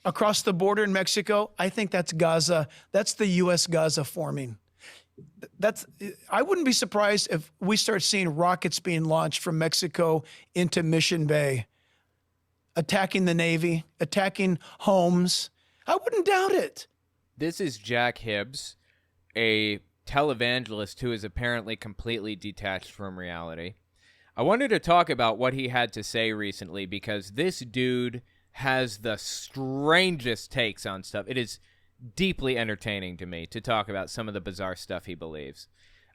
across the border in Mexico, I think that's Gaza. That's the U.S. Gaza forming. I wouldn't be surprised if we start seeing rockets being launched from Mexico into Mission Bay, attacking the Navy, attacking homes. I wouldn't doubt it. This is Jack Hibbs, a televangelist who is apparently completely detached from reality. I wanted to talk about what he had to say recently because this dude has the strangest takes on stuff. It is deeply entertaining to me to talk about some of the bizarre stuff he believes.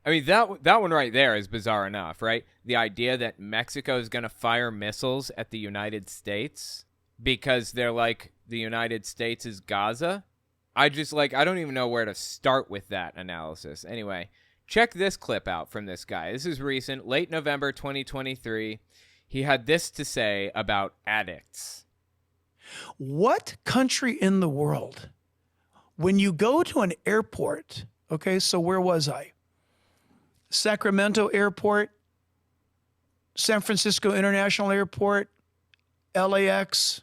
I mean, that one right there is bizarre enough, right? The idea that Mexico is going to fire missiles at the United States because they're like, the United States is Gaza. I don't even know where to start with that analysis. Anyway, check this clip out from this guy. This is recent, late November 2023. He had this to say about addicts. What country in the world, when you go to an airport, okay, so where was I? Sacramento Airport, San Francisco International Airport, LAX,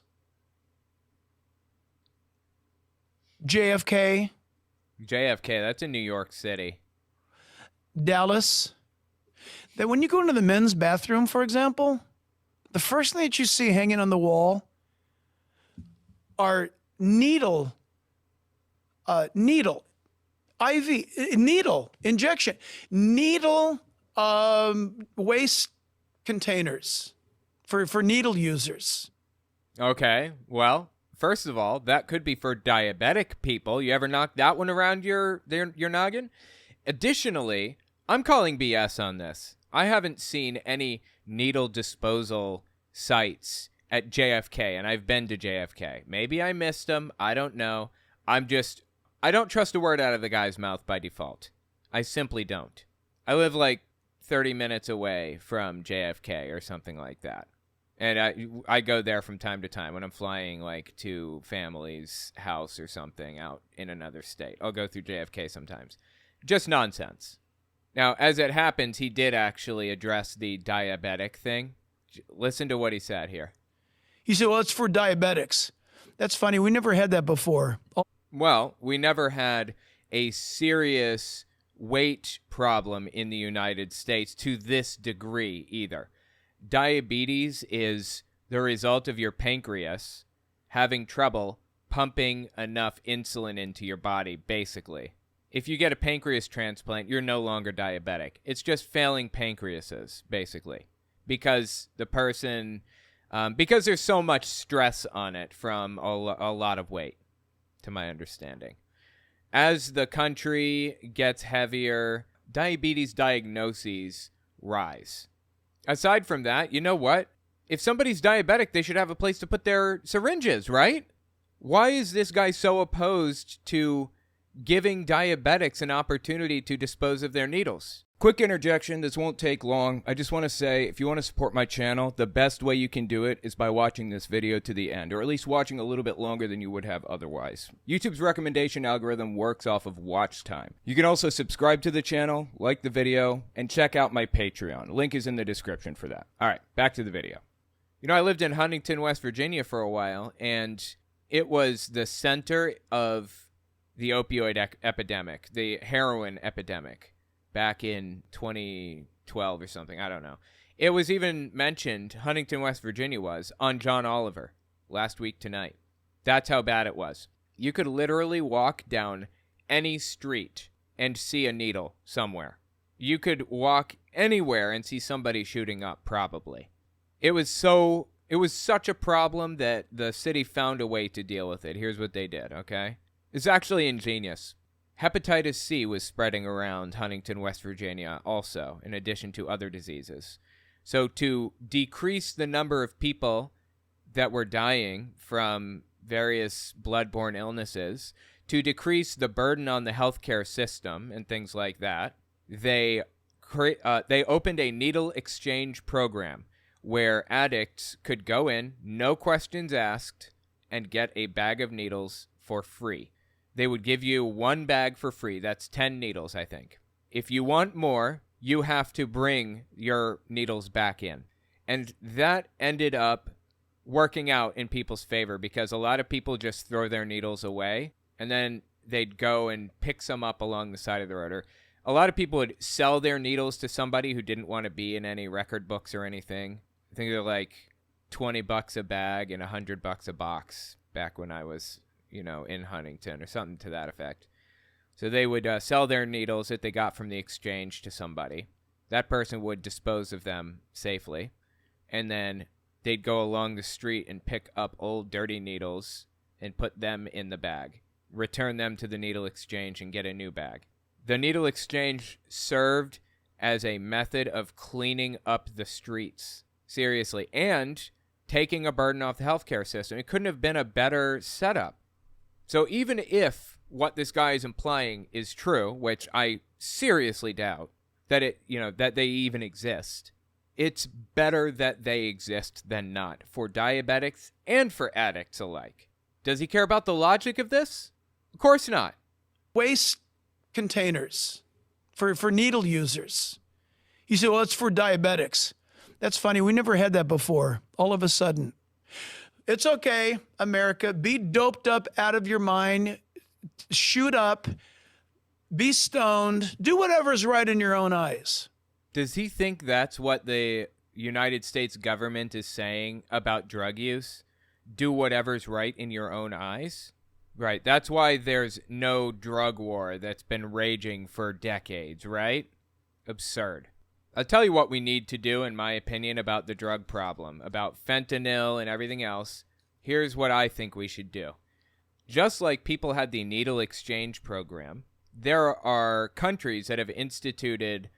JFK, that's in New York City. Dallas. That when you go into the men's bathroom, for example, the first thing that you see hanging on the wall are needle injection, waste containers for needle users. Okay, well, first of all, that could be for diabetic people. You ever knock that one around your noggin? Additionally, I'm calling BS on this. I haven't seen any needle disposal sites at JFK, and I've been to JFK. Maybe I missed them. I don't know. I don't trust a word out of the guy's mouth by default. I simply don't. I live like 30 minutes away from JFK or something like that. And I go there from time to time when I'm flying like to family's house or something out in another state. I'll go through JFK sometimes. Just nonsense. Now, as it happens, he did actually address the diabetic thing. Listen to what he said here. He said, well, it's for diabetics. That's funny. We never had that before. Well, we never had a serious weight problem in the United States to this degree either. Diabetes is the result of your pancreas having trouble pumping enough insulin into your body, basically. If you get a pancreas transplant, you're no longer diabetic. It's just failing pancreases, basically, because the person, because there's so much stress on it from a lot of weight, to my understanding. As the country gets heavier, diabetes diagnoses rise. Aside from that, you know what? If somebody's diabetic, they should have a place to put their syringes, right? Why is this guy so opposed to giving diabetics an opportunity to dispose of their needles? Quick interjection, this won't take long. I just want to say, if you want to support my channel, the best way you can do it is by watching this video to the end, or at least watching a little bit longer than you would have otherwise. YouTube's recommendation algorithm works off of watch time. You can also subscribe to the channel, like the video, and check out my Patreon. Link is in the description for that. All right, back to the video. You know, I lived in Huntington, West Virginia for a while, and it was the center of the opioid epidemic, the heroin epidemic. Back in 2012 or something. I don't know. It was even mentioned, Huntington, West Virginia was, on John Oliver last week tonight. That's how bad it was. You could literally walk down any street and see a needle somewhere. You could walk anywhere and see somebody shooting up, probably. It was such a problem that the city found a way to deal with it. Here's what they did, okay? It's actually ingenious. Hepatitis C was spreading around Huntington, West Virginia also, in addition to other diseases. So to decrease the number of people that were dying from various bloodborne illnesses, to decrease the burden on the healthcare system and things like that, they opened a needle exchange program where addicts could go in, no questions asked, and get a bag of needles for free. They would give you one bag for free. That's 10 needles, I think. If you want more, you have to bring your needles back in. And that ended up working out in people's favor because a lot of people just throw their needles away and then they'd go and pick some up along the side of the road. Or a lot of people would sell their needles to somebody who didn't want to be in any record books or anything. I think they're like $20 a bag and $100 a box back when I was, in Huntington or something to that effect. So they would sell their needles that they got from the exchange to somebody. That person would dispose of them safely. And then they'd go along the street and pick up old dirty needles and put them in the bag, return them to the needle exchange and get a new bag. The needle exchange served as a method of cleaning up the streets, seriously, and taking a burden off the healthcare system. It couldn't have been a better setup. So even if what this guy is implying is true, which I seriously doubt, that they even exist, it's better that they exist than not for diabetics and for addicts alike. Does he care about the logic of this? Of course not. Waste containers for needle users. You say, well, it's for diabetics. That's funny. We never had that before. All of a sudden. It's okay, America. Be doped up out of your mind. Shoot up. Be stoned. Do whatever's right in your own eyes. Does he think that's what the United States government is saying about drug use? Do whatever's right in your own eyes? Right. That's why there's no drug war that's been raging for decades, right? Absurd. I'll tell you what we need to do, in my opinion, about the drug problem, about fentanyl and everything else. Here's what I think we should do. Just like people had the needle exchange program, there are countries that have instituted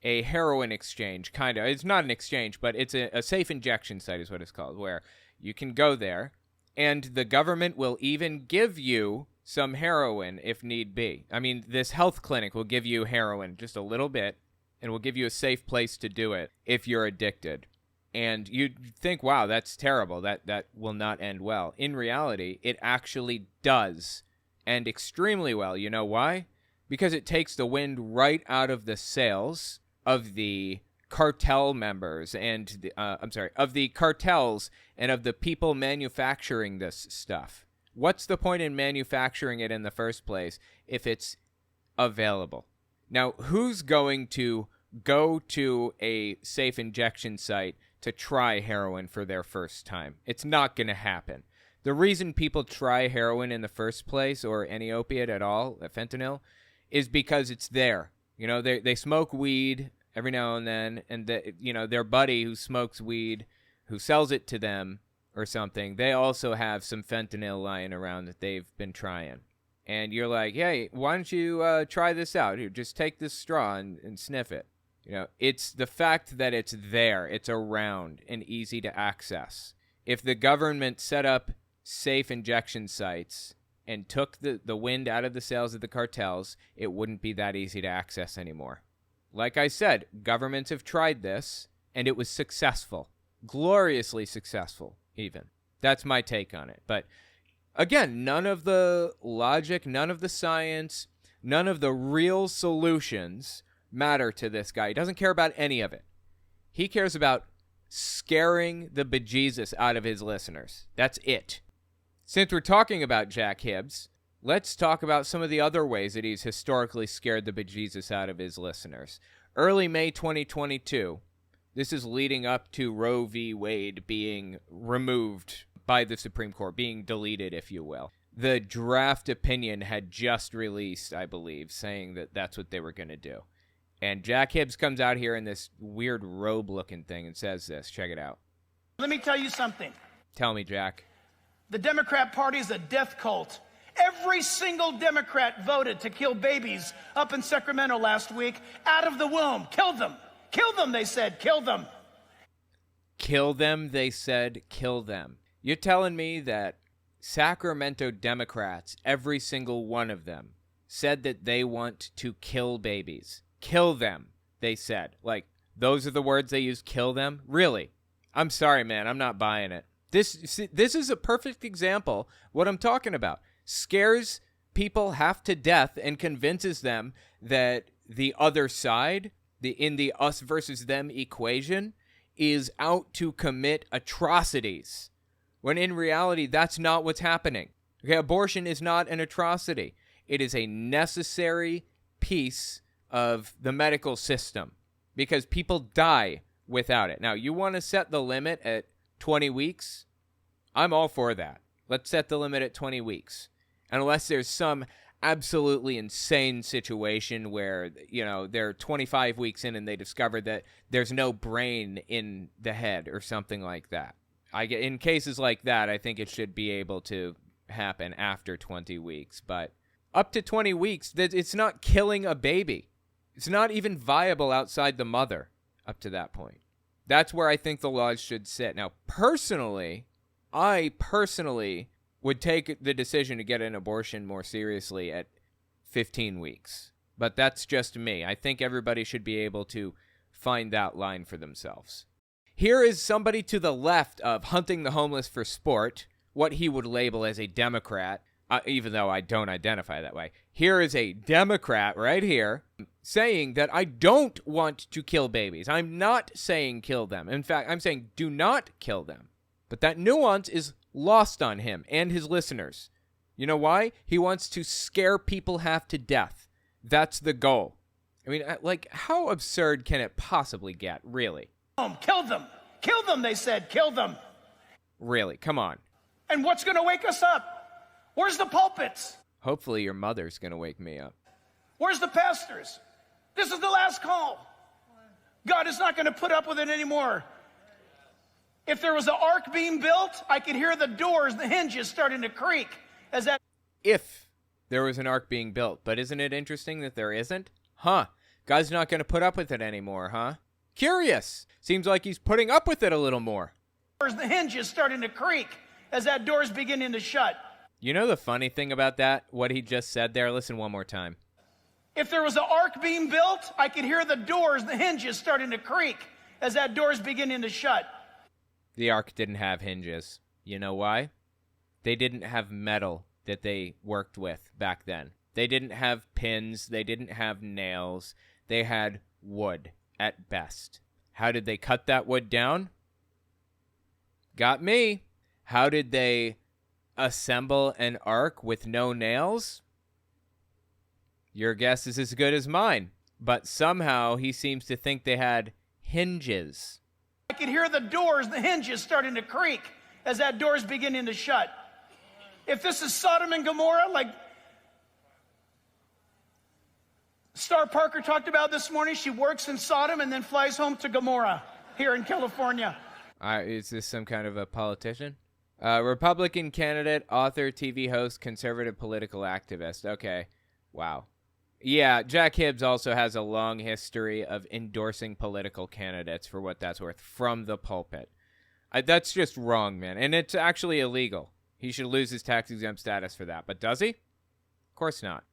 a heroin exchange, kind of. It's not an exchange, but it's a safe injection site is what it's called, where you can go there, and the government will even give you some heroin if need be. I mean, this health clinic will give you heroin, just a little bit, and will give you a safe place to do it if you're addicted. And you'd think, wow, that's terrible. That will not end well. In reality, it actually does end extremely well. You know why? Because it takes the wind right out of the sails of the cartel members and of the cartels and of the people manufacturing this stuff. What's the point in manufacturing it in the first place if it's available? Now, who's going to go to a safe injection site to try heroin for their first time? It's not going to happen. The reason people try heroin in the first place, or any opiate at all, fentanyl, is because it's there. They smoke weed every now and then, and their buddy who smokes weed, who sells it to them or something, they also have some fentanyl lying around that they've been trying. And you're like, hey, why don't you try this out? Here, just take this straw and sniff it. It's the fact that it's there, it's around, and easy to access. If the government set up safe injection sites and took the wind out of the sails of the cartels, it wouldn't be that easy to access anymore. Like I said, governments have tried this, and it was successful. Gloriously successful, even. That's my take on it. But again, none of the logic, none of the science, none of the real solutions matter to this guy. He doesn't care about any of it. He cares about scaring the bejesus out of his listeners. That's it. Since we're talking about Jack Hibbs, let's talk about some of the other ways that he's historically scared the bejesus out of his listeners. Early May 2022, this is leading up to Roe v. Wade being removed by the Supreme Court, being deleted, if you will. The draft opinion had just released, I believe, saying that that's what they were going to do. And Jack Hibbs comes out here in this weird robe-looking thing and says this. Check it out. Let me tell you something. Tell me, Jack. The Democrat Party is a death cult. Every single Democrat voted to kill babies up in Sacramento last week out of the womb. Kill them. Kill them, they said. Kill them. Kill them, they said. Kill them. You're telling me that Sacramento Democrats, every single one of them, said that they want to kill babies. Kill them, they said. Like, those are the words they use, kill them? Really? I'm sorry, man. I'm not buying it. This is a perfect example what I'm talking about. Scares people half to death and convinces them that the other side, in the us versus them equation, is out to commit atrocities. when in reality, that's not what's happening. Okay, abortion is not an atrocity. It is a necessary piece of the medical system because people die without it. Now, you want to set the limit at 20 weeks? I'm all for that. Let's set the limit at 20 weeks. Unless there's some absolutely insane situation where, you know, they're 25 weeks in and they discover that there's no brain in the head or something like that. In cases like that, I think it should be able to happen after 20 weeks. But up to 20 weeks, it's not killing a baby. It's not even viable outside the mother up to that point. That's where I think the laws should sit. Now, I personally would take the decision to get an abortion more seriously at 15 weeks. But that's just me. I think everybody should be able to find that line for themselves. Here is somebody to the left of hunting the homeless for sport, what he would label as a Democrat, even though I don't identify that way. Here is a Democrat right here saying that I don't want to kill babies. I'm not saying kill them. In fact, I'm saying do not kill them. But that nuance is lost on him and his listeners. You know why? He wants to scare people half to death. That's the goal. I mean, like, how absurd can it possibly get, really? Kill them. Kill them, they said. Kill them. Really, come on. And what's going to wake us up? Where's the pulpits? Hopefully your mother's going to wake me up. Where's the pastors? This is the last call. God is not going to put up with it anymore. If there was an ark being built, I could hear the doors, the hinges starting to creak as that... If there was an ark being built. But isn't it interesting that there isn't? Huh. God's not going to put up with it anymore, huh? Curious. Seems like he's putting up with it a little more. The hinges starting to creak as that door's beginning to shut. You know the funny thing about that? What he just said there? Listen one more time. If there was an ark being built, I could hear the doors, the hinges starting to creak as that door's beginning to shut. The ark didn't have hinges. You know why? They didn't have metal that they worked with back then. They didn't have pins. They didn't have nails. They had wood at best. How did they cut that wood down? Got me. How did they assemble an ark with no nails? Your guess is as good as mine. But somehow he seems to think they had hinges. I could hear the doors, the hinges starting to creak as that door's beginning to shut. If this is Sodom and Gomorrah, like Star Parker talked about this morning, she works in Sodom and then flies home to Gomorrah here in California. Is this some kind of a politician? Republican candidate, author, TV host, conservative political activist. Okay. Wow. Yeah, Jack Hibbs also has a long history of endorsing political candidates, for what that's worth, from the pulpit. That's just wrong, man. And it's actually illegal. He should lose his tax-exempt status for that. But does he? Of course not.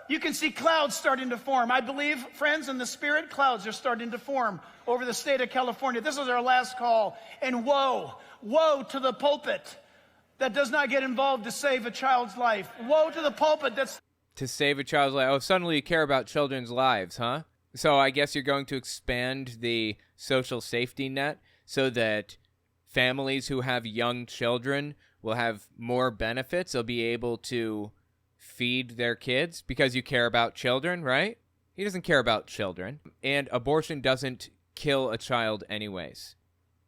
You can see clouds starting to form. I believe, friends, in the spirit, clouds are starting to form over the state of California. This is our last call. And woe to the pulpit that does not get involved to save a child's life. Woe to the pulpit that's... To save a child's life. Oh, suddenly you care about children's lives, huh? So I guess you're going to expand the social safety net so that families who have young children will have more benefits. They'll be able to feed their kids because you care about children, right? He doesn't care about children. And abortion doesn't kill a child anyways.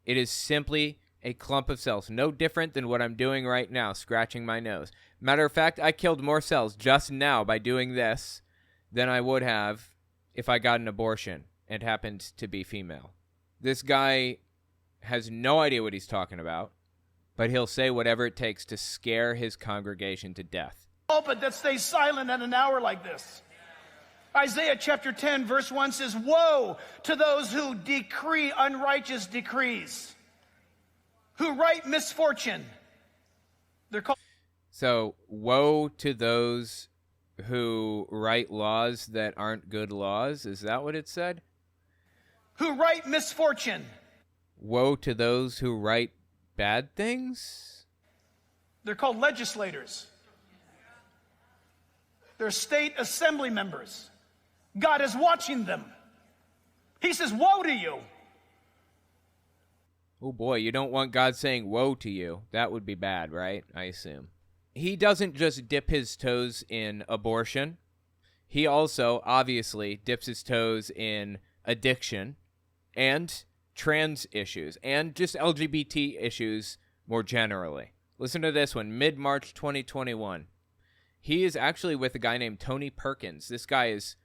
It is simply a clump of cells, no different than what I'm doing right now, scratching my nose. Matter of fact, I killed more cells just now by doing this than I would have if I got an abortion and happened to be female. This guy has no idea what he's talking about, but he'll say whatever it takes to scare his congregation to death. Pulpit that stays silent at an hour like this. Isaiah chapter 10 verse 1 says, woe to those who decree unrighteous decrees, who write misfortune. They're called... So, woe to those who write laws that aren't good laws? Is that what it said? Who write misfortune. Woe to those who write bad things? They're called legislators. They're state assembly members. God is watching them. He says, woe to you. Oh boy, you don't want God saying woe to you. That would be bad, right? I assume. He doesn't just dip his toes in abortion. He also, obviously, dips his toes in addiction and trans issues and just LGBT issues more generally. Listen to this one, mid-March 2021. He is actually with a guy named Tony Perkins. This guy is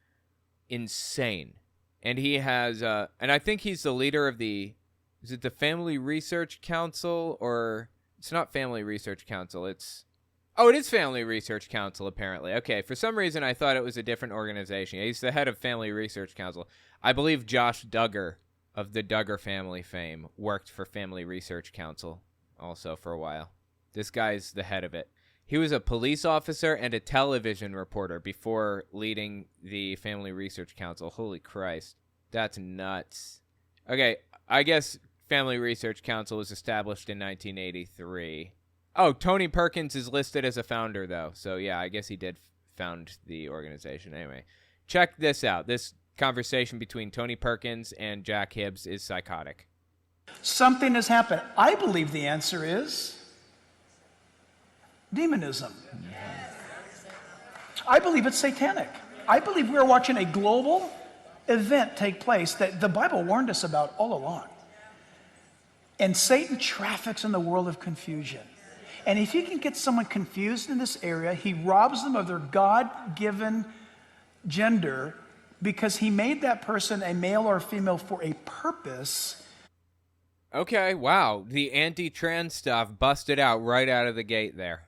insane. And he has, and I think he's the leader of is it the Family Research Council, or it's not Family Research Council, it is Family Research Council, apparently. Okay, for some reason I thought it was a different organization. He's the head of Family Research Council. I believe Josh Duggar of the Duggar family fame worked for Family Research Council also for a while. This guy's the head of it. He was a police officer and a television reporter before leading the Family Research Council. Holy Christ. That's nuts. Okay, I guess Family Research Council was established in 1983. Oh, Tony Perkins is listed as a founder, though. So, yeah, I guess he did found the organization. Anyway, check this out. This conversation between Tony Perkins and Jack Hibbs is psychotic. Something has happened. I believe the answer is demonism. I believe it's satanic. I believe we're watching a global event take place that the Bible warned us about all along. And Satan traffics in the world of confusion. And if he can get someone confused in this area, he robs them of their God-given gender because he made that person a male or a female for a purpose. Okay, wow. The anti-trans stuff busted out right out of the gate there.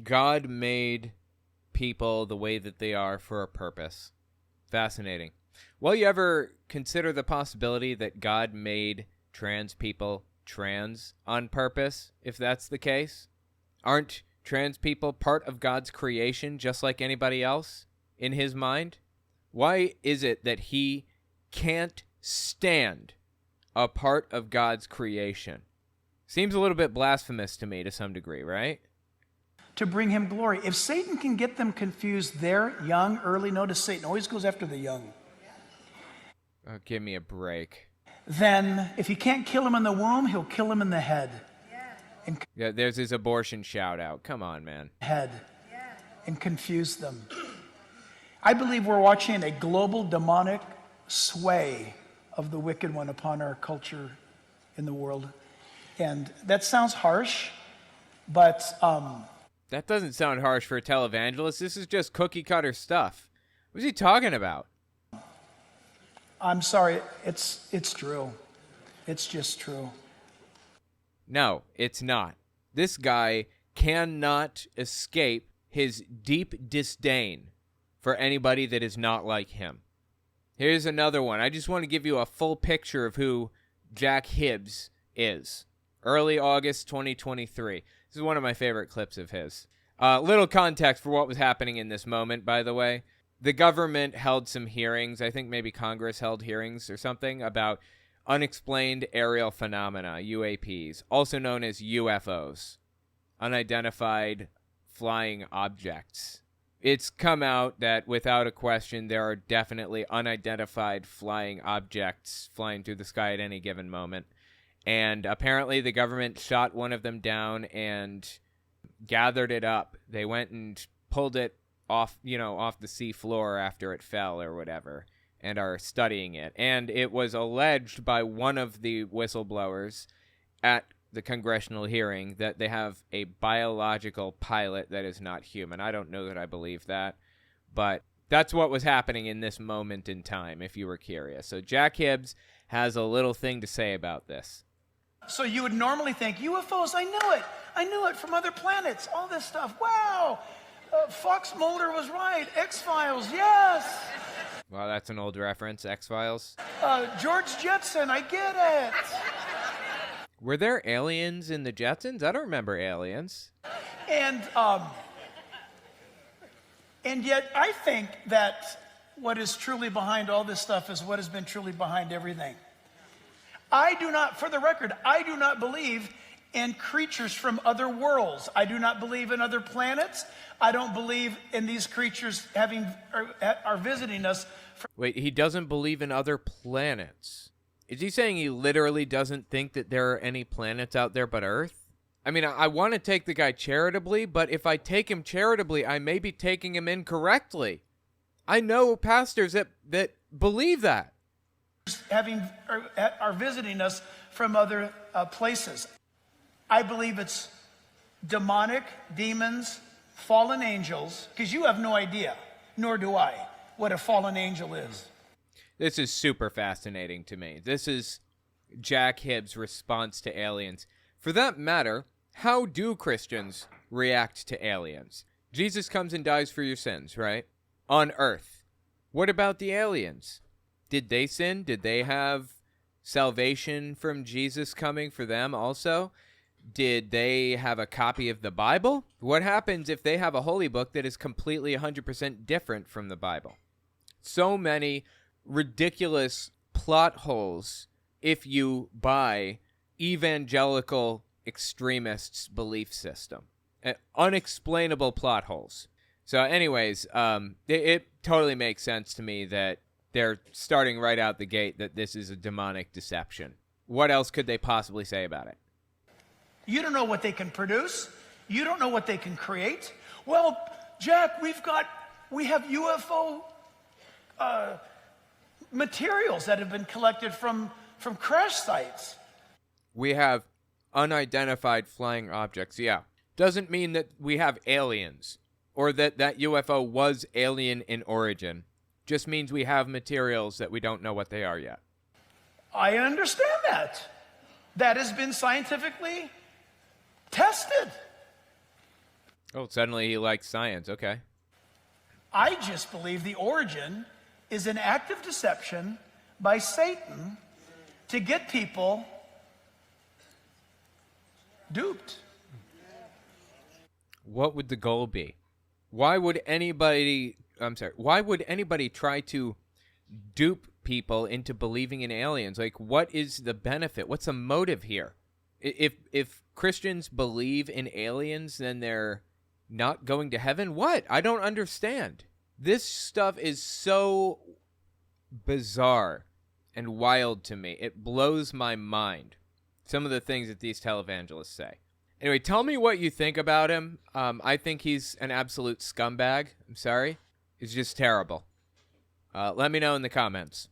God made people the way that they are for a purpose. Fascinating. Well, you ever consider the possibility that God made trans people trans on purpose, if that's the case? Aren't trans people part of God's creation just like anybody else in his mind? Why is it that he can't stand a part of God's creation? Seems a little bit blasphemous to me to some degree, right? To bring him glory. If Satan can get them confused, they're young, early. Notice Satan always goes after the young. Oh, give me a break. Then, if he can't kill him in the womb, he'll kill him in the head. Yeah, there's his abortion shout out. Come on, man. And confuse them. I believe we're watching a global demonic sway of the wicked one upon our culture in the world. And that sounds harsh, but that doesn't sound harsh for a televangelist. This is just cookie cutter stuff. What's he talking about? I'm sorry, it's true. It's just true. No, it's not. This guy cannot escape his deep disdain for anybody that is not like him. Here's another one. I just want to give you a full picture of who Jack Hibbs is. Early August 2023. This is one of my favorite clips of his. Little context for what was happening in this moment, by the way. The government held some hearings. I think maybe Congress held hearings or something about unexplained aerial phenomena, UAPs, also known as UFOs, unidentified flying objects. It's come out that without a question, there are definitely unidentified flying objects flying through the sky at any given moment. And apparently the government shot one of them down and gathered it up. They went and pulled it off the sea floor after it fell or whatever, and are studying it. And it was alleged by one of the whistleblowers at the congressional hearing that they have a biological pilot that is not human. I don't know that I believe that, but that's what was happening in this moment in time, if you were curious. So Jack Hibbs has a little thing to say about this. So you would normally think, UFOs, I knew it from other planets, all this stuff, wow. Fox Mulder was right, X-Files, yes. Well, that's an old reference, X-Files. George Jetson, I get it. Were there aliens in the Jetsons? I don't remember aliens. And yet I think that what is truly behind all this stuff is what has been truly behind everything. For the record, I do not believe in creatures from other worlds. I do not believe in other planets. I don't believe in these creatures are visiting us. Wait, he doesn't believe in other planets. Is he saying he literally doesn't think that there are any planets out there but Earth? I mean, I want to take the guy charitably, but if I take him charitably, I may be taking him incorrectly. I know pastors that believe that. Are visiting us from other places. I believe it's demonic, demons, fallen angels, because you have no idea, nor do I, what a fallen angel is. This is super fascinating to me. This is Jack Hibbs' response to aliens. For that matter, how do Christians react to aliens? Jesus comes and dies for your sins, right? On Earth. What about the aliens? Did they sin? Did they have salvation from Jesus coming for them also? Did they have a copy of the Bible? What happens if they have a holy book that is completely 100% different from the Bible? So many ridiculous plot holes if you buy evangelical extremists' belief system. Unexplainable plot holes. So anyways, it totally makes sense to me that they're starting right out the gate that this is a demonic deception. What else could they possibly say about it? You don't know what they can produce. You don't know what they can create. Well, Jack, we have UFO materials that have been collected from crash sites. We have unidentified flying objects, yeah. Doesn't mean that we have aliens or that UFO was alien in origin. Just means we have materials that we don't know what they are yet. I understand that. That has been scientifically tested. Oh, suddenly he likes science. Okay. I just believe the origin is an act of deception by Satan to get people duped. What would the goal be? Why would anybody try to dupe people into believing in aliens? Like, what is the benefit? What's the motive here? If Christians believe in aliens, then they're not going to heaven? What? I don't understand. This stuff is so bizarre and wild to me. It blows my mind, some of the things that these televangelists say. Anyway, tell me what you think about him. I think he's an absolute scumbag. I'm sorry. He's just terrible. Let me know in the comments.